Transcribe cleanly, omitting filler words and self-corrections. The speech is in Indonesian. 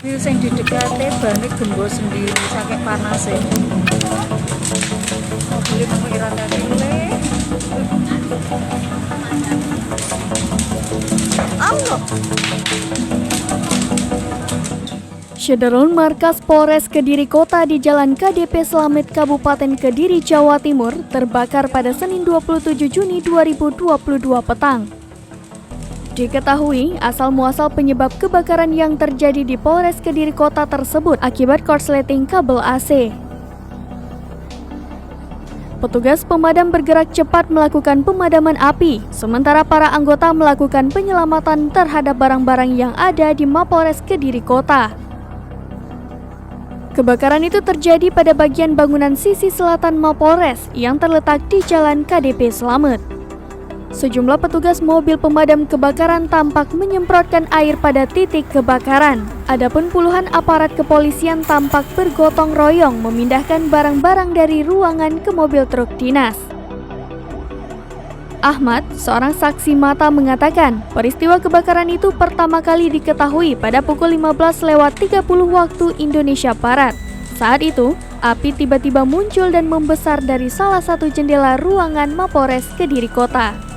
Ini sing didekate bane gembos sendiri saking panase. Mobilnya nang iratane le. Allah. Syederun markas Polres Kediri Kota di Jalan KDP Slamet Kabupaten Kediri, Jawa Timur terbakar pada Senin 27 Juni 2022 petang. Diketahui asal-muasal penyebab kebakaran yang terjadi di Polres Kediri Kota tersebut akibat korsleting kabel AC. Petugas pemadam bergerak cepat melakukan pemadaman api, sementara para anggota melakukan penyelamatan terhadap barang-barang yang ada di Mapolres Kediri Kota. Kebakaran itu terjadi pada bagian bangunan sisi selatan Mapolres yang terletak di Jalan KDP Slamet. Sejumlah petugas mobil pemadam kebakaran tampak menyemprotkan air pada titik kebakaran. Adapun puluhan aparat kepolisian tampak bergotong royong memindahkan barang-barang dari ruangan ke mobil truk dinas. Ahmad, seorang saksi mata mengatakan, peristiwa kebakaran itu pertama kali diketahui pada pukul 15.30 waktu Indonesia Barat. Saat itu, api tiba-tiba muncul dan membesar dari salah satu jendela ruangan Mapolres Kediri Kota.